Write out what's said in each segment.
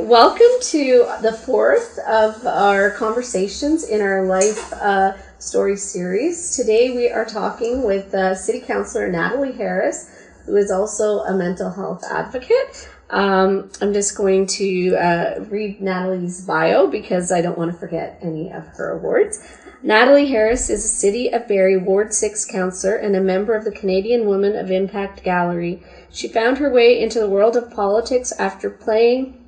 welcome to the fourth of our conversations in our life story series. Today we are talking with City Councillor Natalie Harris, who is also a mental health advocate. I'm just going to read Natalie's bio because I don't want to forget any of her awards. Natalie Harris is a City of Barrie Ward 6 councillor and a member of the Canadian Women of Impact Gallery. She found her way into the world of politics after playing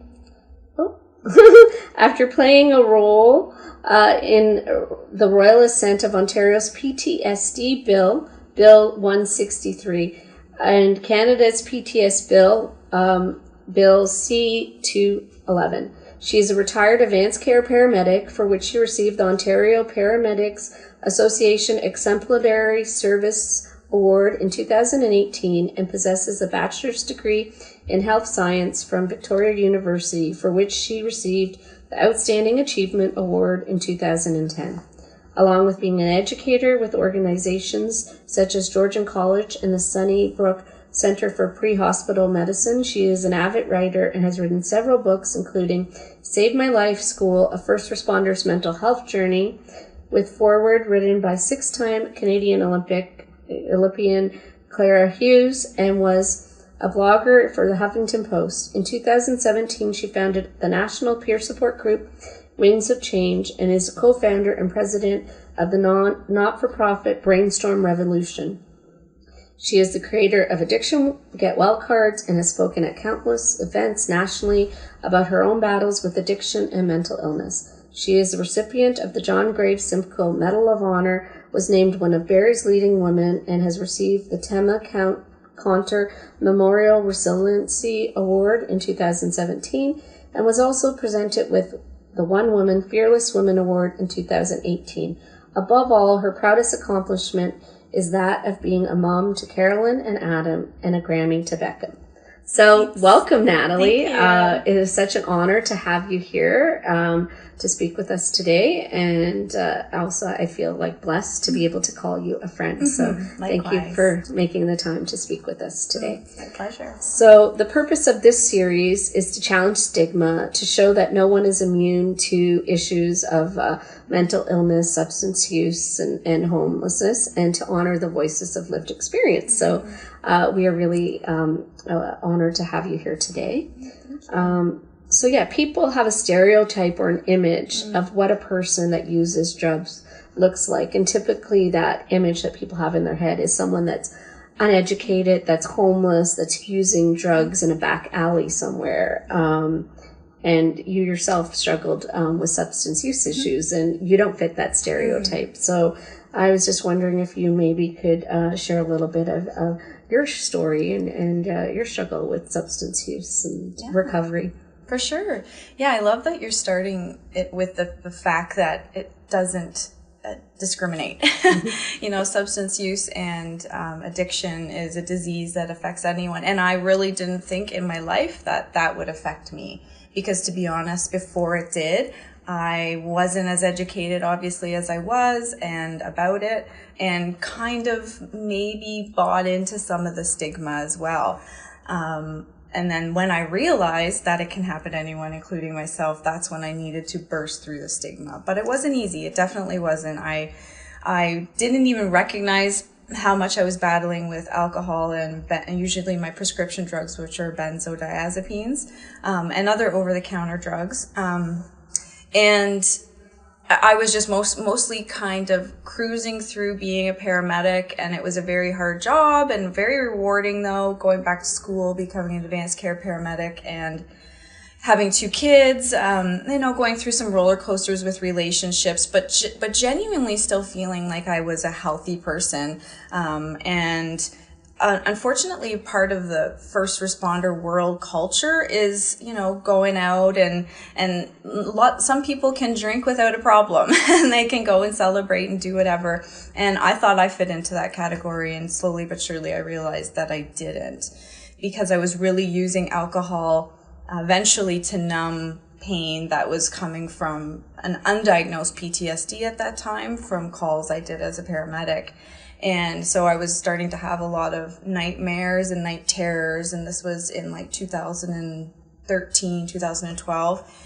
a role in the Royal Assent of Ontario's PTSD Bill 163, and Canada's PTS Bill, Bill C-211. She is a retired advanced care paramedic, for which she received the Ontario Paramedics Association Exemplary Service Award in 2018 and possesses a bachelor's degree in health science from Victoria University, for which she received the Outstanding Achievement Award in 2010. Along with being an educator with organizations such as Georgian College and the Sunnybrook Center for Pre-Hospital Medicine, she is an avid writer and has written several books, including Save My Life School, A First Responder's Mental Health Journey, with foreword written by six-time Canadian Olympian Clara Hughes, and was a blogger for the Huffington Post. In 2017, she founded the national peer support group Wings of Change and is a co-founder and president of the not-for-profit Brainstorm Revolution. She is the creator of Addiction Get Well cards and has spoken at countless events nationally about her own battles with addiction and mental illness. She is the recipient of the John Graves Simcoe Medal of Honor, was named one of Barrie's leading women, and has received the Tema Conter Memorial Resiliency Award in 2017, and was also presented with the One Woman Fearless Women Award in 2018. Above all, her proudest accomplishment is that of being a mom to Carolyn and Adam and a Grammy to Beckham. So welcome, Natalie. It is such an honor to have you here to speak with us today. And also I feel like blessed to be able to call you a friend. So thank you for making the time to speak with us today. My pleasure. So the purpose of this series is to challenge stigma, to show that no one is immune to issues of mental illness, substance use, and homelessness, and to honor the voices of lived experience. So we are really honored to have you here today. So yeah, people have a stereotype or an image of what a person that uses drugs looks like. And typically that image that people have in their head is someone that's uneducated, that's homeless, that's using drugs in a back alley somewhere. And you yourself struggled with substance use issues, and you don't fit that stereotype. So I was just wondering if you maybe could share a little bit of your story and your struggle with substance use and recovery. For sure. Yeah, I love that you're starting it with the fact that it doesn't discriminate. You know, substance use and addiction is a disease that affects anyone. And I really didn't think in my life that that would affect me. Because to be honest, before it did, I wasn't as educated, obviously, as I was and about it, and kind of maybe bought into some of the stigma as well. And then when I realized that it can happen to anyone, including myself, that's when I needed to burst through the stigma. But it wasn't easy. It definitely wasn't. I didn't even recognize how much I was battling with alcohol and usually my prescription drugs, which are benzodiazepines, and other over-the-counter drugs. And I was just mostly kind of cruising through being a paramedic, and it was a very hard job and very rewarding, though, going back to school, becoming an advanced care paramedic, and having two kids, going through some roller coasters with relationships, but genuinely still feeling like I was a healthy person. Unfortunately, part of the first responder world culture is, going out and some people can drink without a problem and they can go and celebrate and do whatever. And I thought I fit into that category, and slowly but surely I realized that I didn't, because I was really using alcohol eventually to numb pain that was coming from an undiagnosed PTSD at that time from calls I did as a paramedic. And so I was starting to have a lot of nightmares and night terrors, and this was in like 2000 and 2012.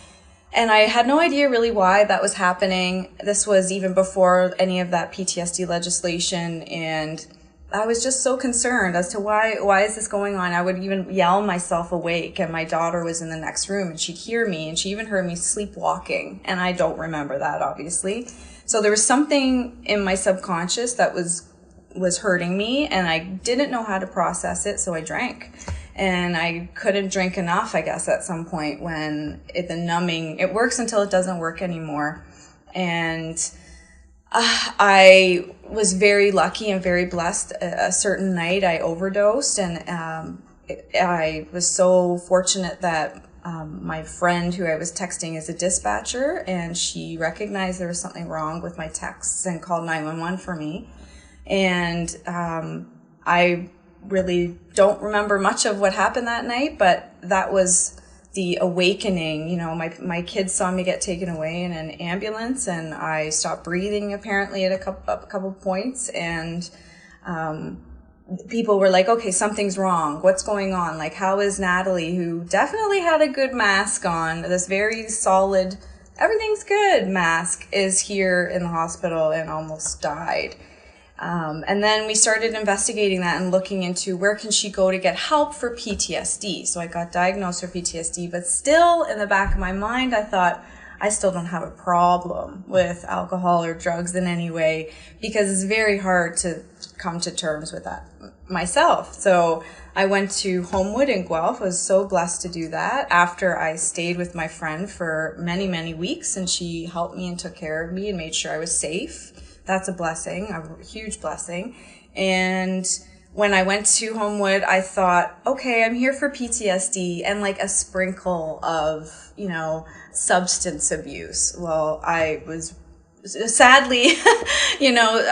And I had no idea really why that was happening. This was even before any of that PTSD legislation, and I was just so concerned as to why is this going on. I would even yell myself awake, and my daughter was in the next room, and she'd hear me, and she even heard me sleepwalking, and I don't remember that, obviously. So there was something in my subconscious that was hurting me, and I didn't know how to process it, so I drank. And I couldn't drink enough, I guess, at some point when the numbing, it works until it doesn't work anymore. And I was very lucky and very blessed. A certain night I overdosed, and I was so fortunate that my friend who I was texting is a dispatcher, and she recognized there was something wrong with my texts and called 911 for me. And I really don't remember much of what happened that night, but that was the awakening. You know, my kids saw me get taken away in an ambulance, and I stopped breathing apparently at a couple points, and people were like, okay, something's wrong. What's going on? Like, how is Natalie, who definitely had a good mask on, this very solid, everything's good mask, is here in the hospital and almost died? And then we started investigating that and looking into where can she go to get help for PTSD. So I got diagnosed for PTSD, but still in the back of my mind, I thought, I still don't have a problem with alcohol or drugs in any way, because it's very hard to come to terms with that myself. So I went to Homewood in Guelph. I was so blessed to do that after I stayed with my friend for many, many weeks, and she helped me and took care of me and made sure I was safe. That's a blessing, a huge blessing. And when I went to Homewood, I thought, okay, I'm here for PTSD and like a sprinkle of, you know, substance abuse. Well, I was sadly, you know,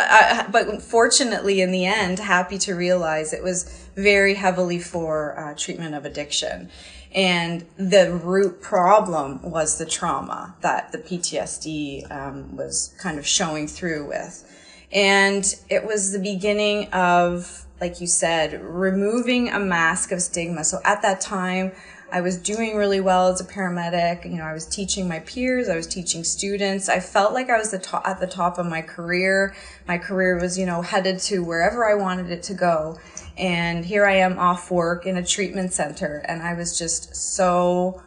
but fortunately in the end, happy to realize it was very heavily for treatment of addiction. And the root problem was the trauma that the PTSD was kind of showing through with. And it was the beginning of, like you said, removing a mask of stigma. So at that time, I was doing really well as a paramedic. You know, I was teaching my peers, I was teaching students. I felt like I was at the top of my career. My career was, you know, headed to wherever I wanted it to go. And here I am off work in a treatment center, and I was just so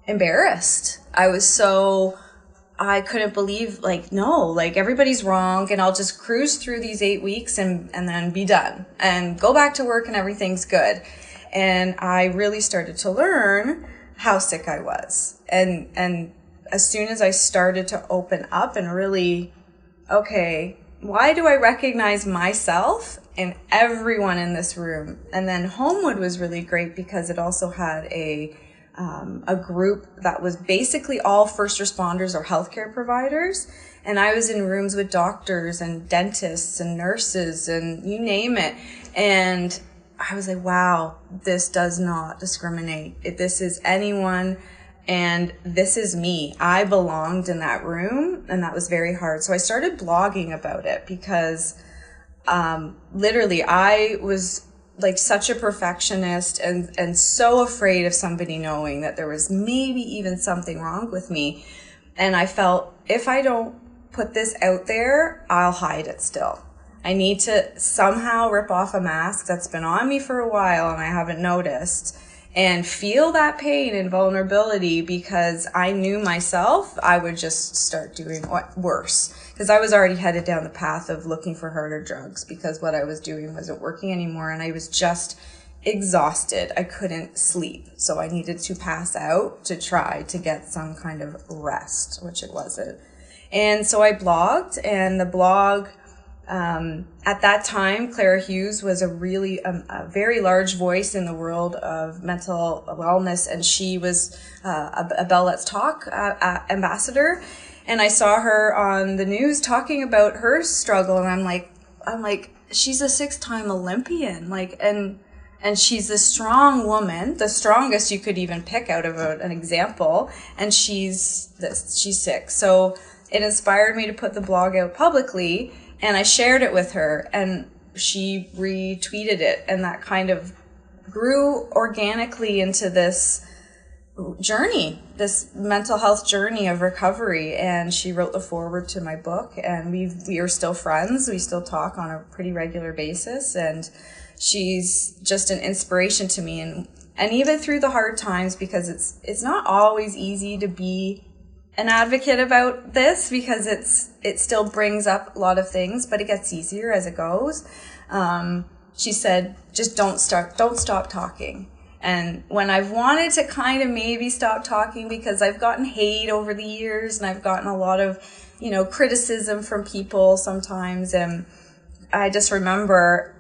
embarrassed. I couldn't believe, like, no, like everybody's wrong, and I'll just cruise through these 8 weeks and then be done and go back to work and everything's good. And I really started to learn how sick I was. And as soon as I started to open up and really, okay, why do I recognize myself and everyone in this room? And then Homewood was really great because it also had a group that was basically all first responders or healthcare providers. And I was in rooms with doctors and dentists and nurses and you name it. And I was like, wow, this does not discriminate. This is anyone. And this is me. I belonged in that room, and that was very hard. So I started blogging about it because literally I was like such a perfectionist and so afraid of somebody knowing that there was maybe even something wrong with me. And I felt if I don't put this out there, I'll hide it still. I need to somehow rip off a mask that's been on me for a while and I haven't noticed, and feel that pain and vulnerability, because I knew myself I would just start doing worse, because I was already headed down the path of looking for harder drugs because what I was doing wasn't working anymore, and I was just exhausted. I couldn't sleep, so I needed to pass out to try to get some kind of rest, which it wasn't. And so I blogged, and the blog at that time, Clara Hughes was a very large voice in the world of mental wellness, and she was a Bell Let's Talk ambassador. And I saw her on the news talking about her struggle, and I'm like, she's a 6-time Olympian, and she's a strong woman, the strongest you could even pick out of an example, and she's sick. So it inspired me to put the blog out publicly. And I shared it with her, and she retweeted it, and that kind of grew organically into this journey, this mental health journey of recovery. And she wrote the foreword to my book, and we are still friends. We still talk on a pretty regular basis, and she's just an inspiration to me. And even through the hard times, because it's not always easy to be an advocate about this, because it still brings up a lot of things, but it gets easier as it goes. She said, just don't stop talking. And when I've wanted to kind of maybe stop talking, because I've gotten hate over the years, and I've gotten a lot of, criticism from people sometimes, and I just remember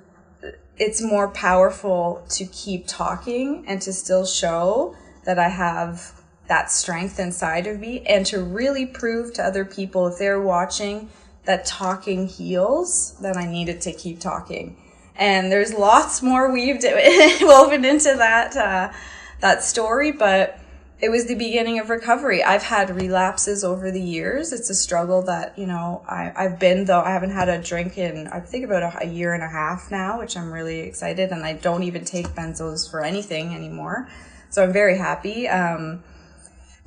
it's more powerful to keep talking and to still show that I have that strength inside of me, and to really prove to other people, if they're watching, that talking heals, then I needed to keep talking. And there's lots more woven into that story, but it was the beginning of recovery. I've had relapses over the years. It's a struggle that, I've been, though I haven't had a drink in, I think, about a year and a half now, which I'm really excited. And I don't even take benzos for anything anymore. So I'm very happy.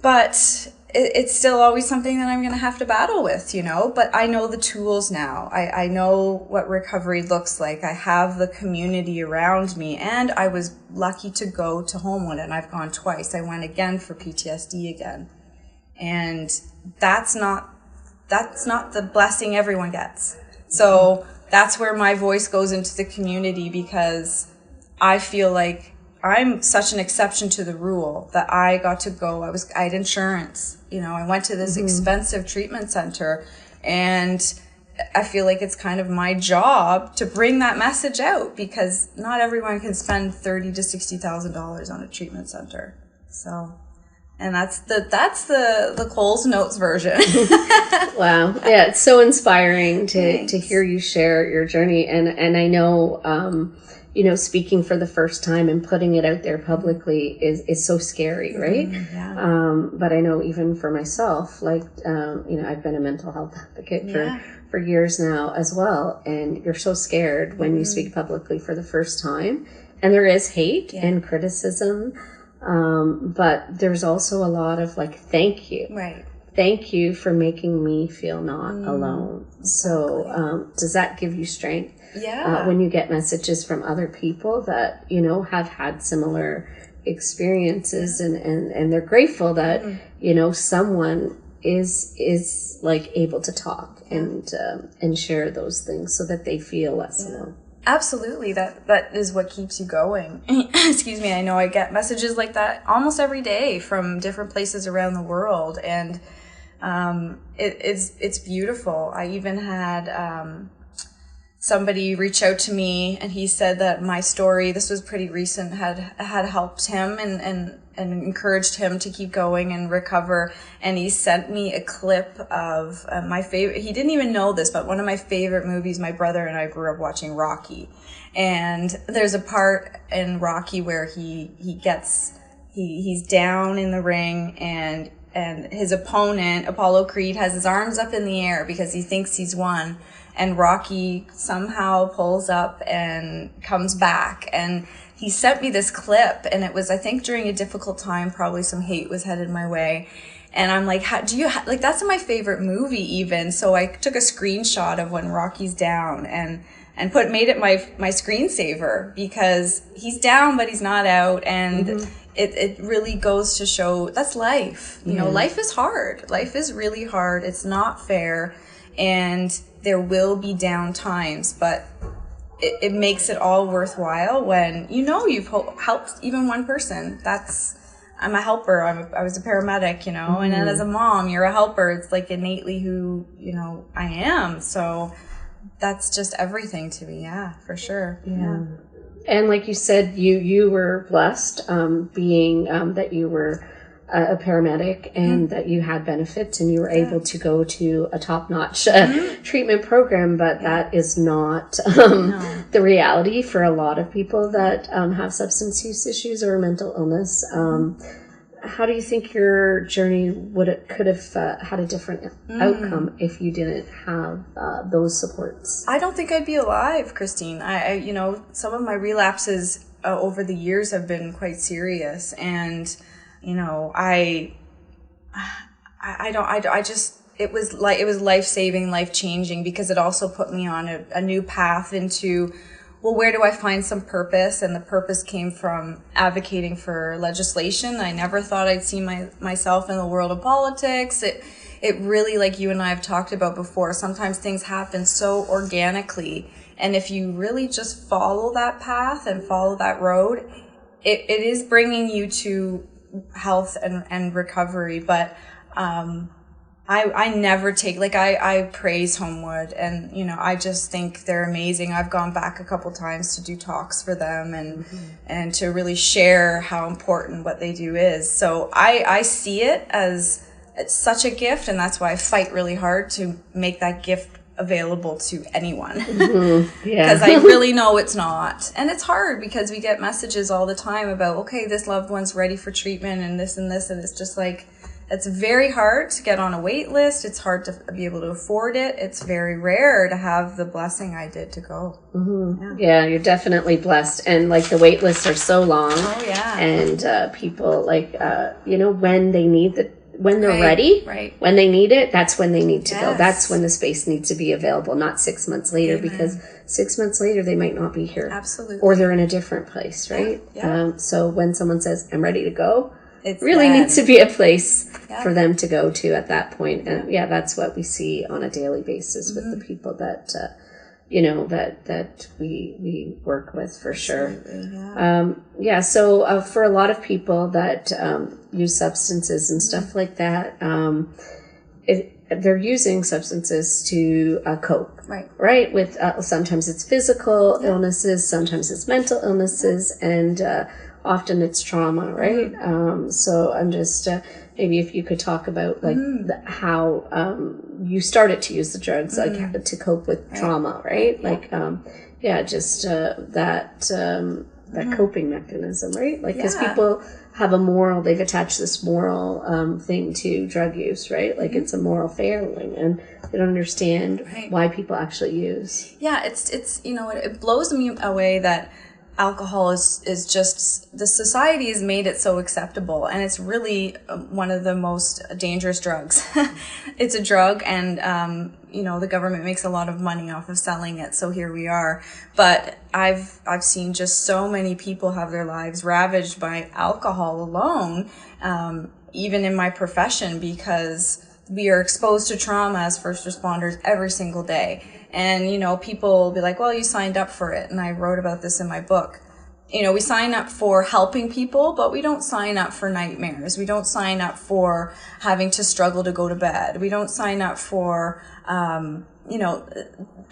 But it's still always something that I'm going to have to battle with, but I know the tools now. I know what recovery looks like. I have the community around me, and I was lucky to go to Homewood, and I've gone twice. I went again for PTSD again. And that's not the blessing everyone gets. So that's where my voice goes into the community, because I feel like I'm such an exception to the rule that I got to go. I had insurance. I went to this expensive treatment center, and I feel like it's kind of my job to bring that message out, because not everyone can spend $30,000 to $60,000 on a treatment center. So, and that's the Coles Notes version. Wow. Yeah, it's so inspiring to hear you share your journey, and I know speaking for the first time and putting it out there publicly is so scary, right? Yeah. But I know even for myself, I've been a mental health advocate for years now as well. And you're so scared when you speak publicly for the first time. And there is hate and criticism. But there's also a lot of thank you. Right. Thank you for making me feel not alone. So does that give you strength? Yeah. When you get messages from other people that, have had similar experiences and they're grateful that, someone is able to talk and share those things so that they feel less alone. Absolutely. That is what keeps you going. Excuse me. I know I get messages like that almost every day from different places around the world, and it's beautiful. I even had somebody reach out to me, and he said that my story, this was pretty recent, had helped him and encouraged him to keep going and recover. And he sent me a clip of my favorite, he didn't even know this, but one of my favorite movies, my brother and I grew up watching Rocky. And there's a part in Rocky where he's down in the ring, and his opponent, Apollo Creed, has his arms up in the air because he thinks he's won. And Rocky somehow pulls up and comes back. And he sent me this clip, and it was, I think, during a difficult time, probably some hate was headed my way. And I'm like, that's my favorite movie even. So I took a screenshot of when Rocky's down and made it my screensaver, because he's down, but he's not out. And it really goes to show that's life. Life is hard. Life is really hard. It's not fair. And there will be down times, but it makes it all worthwhile when you've helped even one person. I'm a helper. I was a paramedic, and then as a mom, you're a helper. It's innately who I am. So that's just everything to me. Yeah, for sure. Yeah. And like you said, you were blessed being that you were a paramedic and that you had benefits and you were able to go to a top-notch treatment program, but that is not the reality for a lot of people that have substance use issues or mental illness. How do you think your journey could have had a different outcome if you didn't have those supports? I don't think I'd be alive, Christine. I some of my relapses over the years have been quite serious, and you know, it was life-saving, life-changing, because it also put me on a new path into, well, where do I find some purpose? And the purpose came from advocating for legislation. I never thought I'd see myself in the world of politics. It really, like you and I have talked about before, sometimes things happen so organically. And if you really just follow that path and follow that road, it is bringing you to health and recovery. But I never take, like, I praise Homewood, and, you know, I just think they're amazing. I've gone back a couple times to do talks for them and to really share how important what they do is. So I see it as it's such a gift, and that's why I fight really hard to make that gift available to anyone. Because I really know it's not. And it's hard because we get messages all the time about, okay, this loved one's ready for treatment and this, and it's just like, it's very hard to get on a wait list. It's hard to be able to afford it. It's very rare to have the blessing I did to go. Yeah, you're definitely blessed. And like the wait lists are so long. Oh, yeah. And people like, you know, when they need when they're ready, when they need it, that's when they need to go. That's when the space needs to be available, not 6 months later, because 6 months later they might not be here. Absolutely. Or they're in a different place, right? Yeah. So when someone says, I'm ready to go, it really needs to be a place for them to go to at that point. And that's what we see on a daily basis with the people that, you know, that we work with, for sure. So for a lot of people that use substances and stuff like that, they're using substances to cope, right? With sometimes it's physical illnesses, sometimes it's mental illnesses, and often it's trauma, right? So I'm just maybe if you could talk about like how you started to use the drugs, like to cope with trauma, right? Like just that coping mechanism, right? Like because people have they've attached this moral thing to drug use, right? Like it's a moral failing, and they don't understand why people actually use. Yeah, it's you know, it blows me away that alcohol is just, the society has made it so acceptable, and it's really one of the most dangerous drugs. It's a drug, and you know, the government makes a lot of money off of selling it, so here we are. But I've seen just so many people have their lives ravaged by alcohol alone, even in my profession, because we are exposed to trauma as first responders every single day. And, you know, people will be like, well, you signed up for it. And I wrote about this in my book. You know, we sign up for helping people, but we don't sign up for nightmares. We don't sign up for having to struggle to go to bed. We don't sign up for, you know,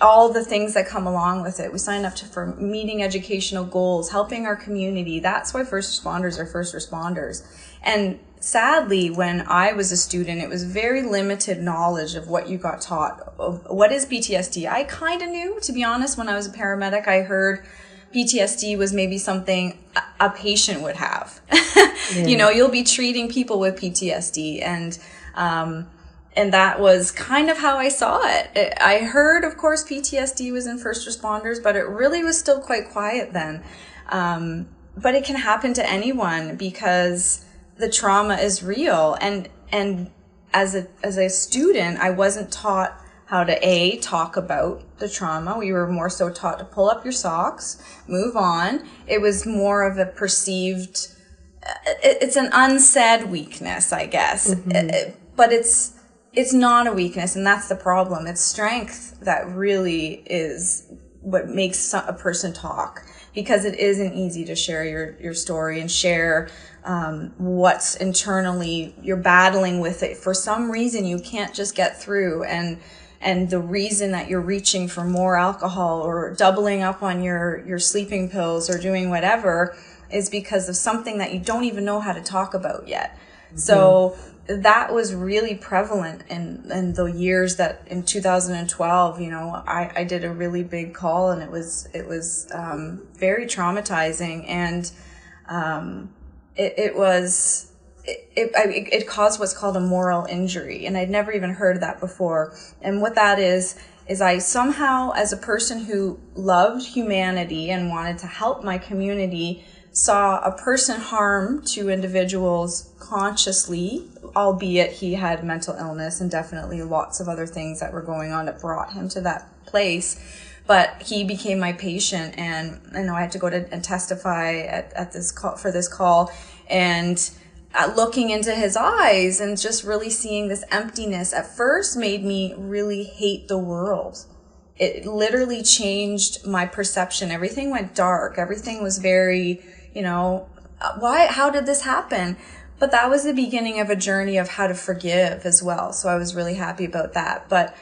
all the things that come along with it. We sign up for meeting educational goals, helping our community. That's why first responders are first responders. And sadly, when I was a student, it was very limited knowledge of what you got taught. Of what is PTSD? I kind of knew, to be honest. When I was a paramedic, I heard PTSD was maybe something a patient would have. You know, you'll be treating people with PTSD, and that was kind of how I saw it. I heard, of course, PTSD was in first responders, but it really was still quite quiet then. But it can happen to anyone because the trauma is real. And as a student, I wasn't taught how to talk about the trauma. We were more so taught to pull up your socks, move on. It was more of a perceived, it's an unsaid weakness, I guess. But it's not a weakness, and that's the problem. It's strength that really is what makes a person talk, because it isn't easy to share your story and share what's internally you're battling with. It for some reason you can't just get through, and the reason that you're reaching for more alcohol or doubling up on your sleeping pills or doing whatever is because of something that you don't even know how to talk about yet. So that was really prevalent in the years that in 2012, you know, I did a really big call, and it was very traumatizing, and it caused what's called a moral injury, and I'd never even heard of that before. And what that is I somehow, as a person who loved humanity and wanted to help my community, saw a person harm two individuals consciously, albeit he had mental illness and definitely lots of other things that were going on that brought him to that place. But he became my patient, and I know I had to go to and testify at this call, for this call, and looking into his eyes and just really seeing this emptiness at first made me really hate the world. It literally changed my perception. Everything went dark. Everything was very, how did this happen? But that was the beginning of a journey of how to forgive as well. So I was really happy about that. But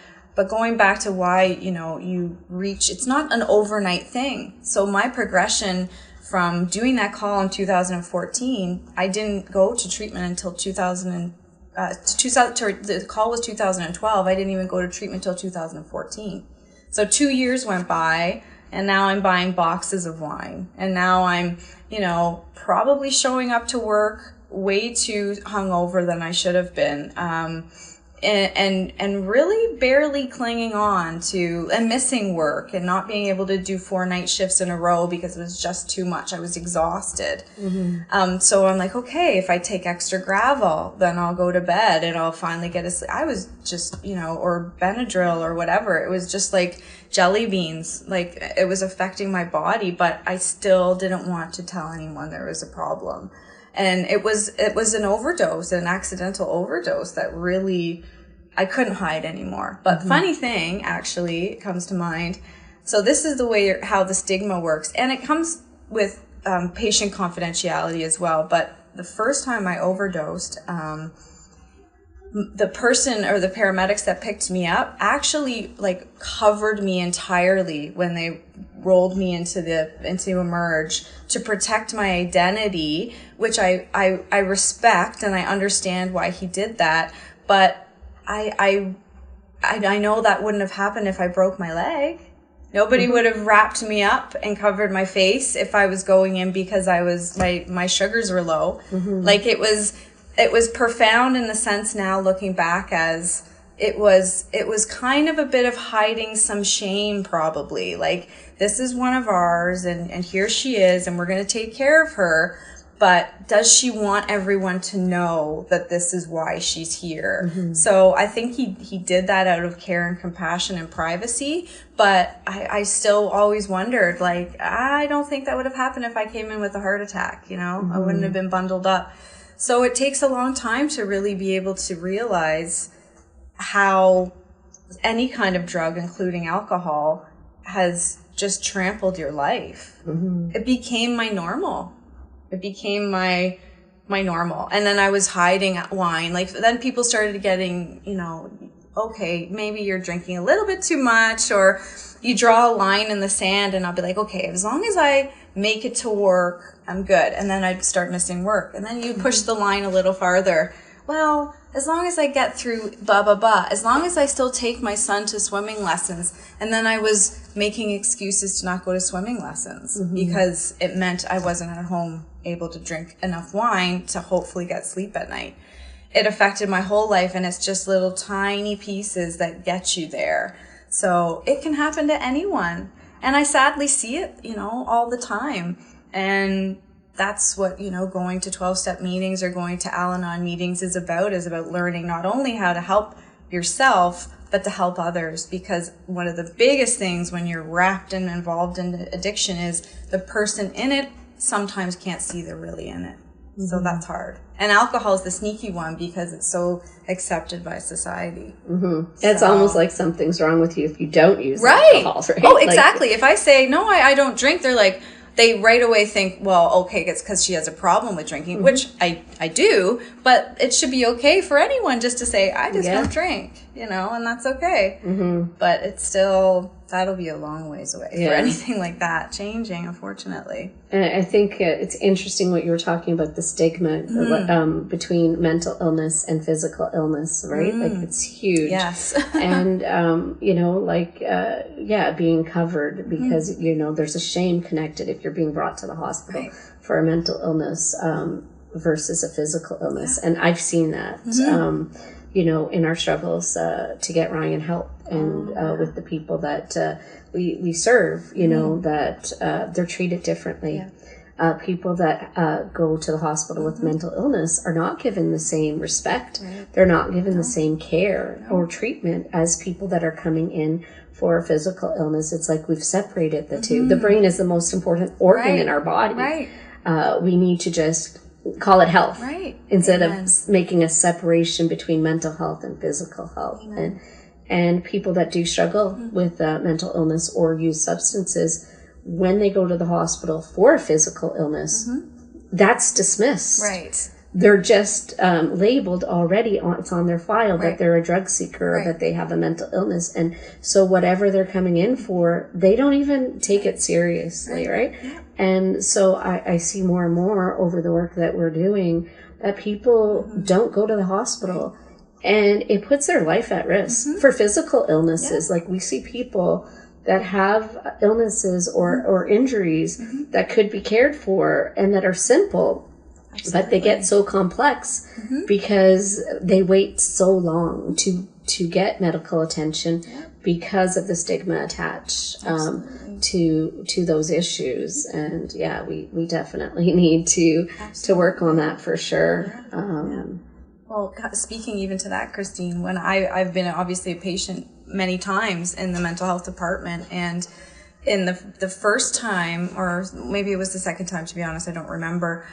going back to why, you reach, it's not an overnight thing. So my progression from doing that call in 2014, I didn't go to treatment until the call was 2012. I didn't even go to treatment until 2014. So 2 years went by, and now I'm buying boxes of wine. And now I'm, probably showing up to work way too hungover than I should have been. And really barely clinging on to, and missing work and not being able to do 4 night shifts in a row because it was just too much. I was exhausted. Mm-hmm. So I'm like, okay, if I take extra Gravel, then I'll go to bed and I'll finally get asleep. I was just, or Benadryl or whatever. It was just like jelly beans. Like, it was affecting my body, but I still didn't want to tell anyone there was a problem. And it was an overdose, an accidental overdose that really, I couldn't hide anymore. But funny thing, actually, comes to mind. So this is the way, how the stigma works. And it comes with patient confidentiality as well. But the first time I overdosed, the person or the paramedics that picked me up actually covered me entirely when they rolled me into Emerge to protect my identity, which I respect and I understand why he did that. But I know that wouldn't have happened if I broke my leg. Nobody would have wrapped me up and covered my face if I was going in because my sugars were low. Like, it was profound in the sense now looking back as it was kind of a bit of hiding some shame, probably. Like, this is one of ours and here she is and we're going to take care of her. But does she want everyone to know that this is why she's here? So I think he did that out of care and compassion and privacy. But I still always wondered, I don't think that would have happened if I came in with a heart attack, I wouldn't have been bundled up. So it takes a long time to really be able to realize how any kind of drug, including alcohol, has just trampled your life. It became my normal. It became my normal. And then I was hiding wine. Then people started getting, okay, maybe you're drinking a little bit too much, or you draw a line in the sand, and I'll be like, okay, as long as I make it to work, I'm good. And then I'd start missing work. And then you push the line a little farther. Well, as long as I get through blah, blah, blah, as long as I still take my son to swimming lessons. And then I was making excuses to not go to swimming lessons because it meant I wasn't at home able to drink enough wine to hopefully get sleep at night. It affected my whole life, and it's just little tiny pieces that get you there. So it can happen to anyone. And I sadly see it, all the time. And that's what, going to 12-step meetings or going to Al-Anon meetings is about learning not only how to help yourself, but to help others. Because one of the biggest things when you're wrapped and involved in addiction is the person in it sometimes can't see they're really in it. So that's hard. And alcohol is the sneaky one because it's so accepted by society. It's almost like something's wrong with you if you don't use alcohol, right? Oh, exactly. If I say, no, I don't drink, they're like, they right away think, well, okay, it's because she has a problem with drinking, which I do, but it should be okay for anyone just to say, I just don't drink, and that's okay. But it's still, that'll be a long ways away for anything like that changing, unfortunately. And I think it's interesting what you were talking about, the stigma between mental illness and physical illness, right? It's huge. Yes. And, being covered because, there's a shame connected if you're being brought to the hospital for a mental illness versus a physical illness. And I've seen that, in our struggles to get Ryan help and with the people that we serve, that they're treated differently. People that go to the hospital with mental illness are not given the same respect. Right. They're not given the same care or treatment as people that are coming in for physical illness. It's like we've separated the two. The brain is the most important organ in our body. Right. We need to just call it health instead Amen. of making a separation between mental health and physical health. And people that do struggle with mental illness or use substances, when they go to the hospital for a physical illness, that's dismissed. Right. They're just labeled already. It's on their file that they're a drug seeker or that they have a mental illness. And so whatever they're coming in for, they don't even take it seriously, right? Yeah. And so I see more and more over the work that we're doing that people don't go to the hospital. And it puts their life at risk for physical illnesses. Like we see people that have illnesses or injuries that could be cared for and that are simple. Absolutely. But they get so complex because they wait so long to get medical attention because of the stigma attached to those issues. And we definitely need to work on that for sure. Well, speaking even to that, Christine, when I've been obviously a patient many times in the mental health department, and in the first time, or maybe it was the second time, to be honest, I don't remember,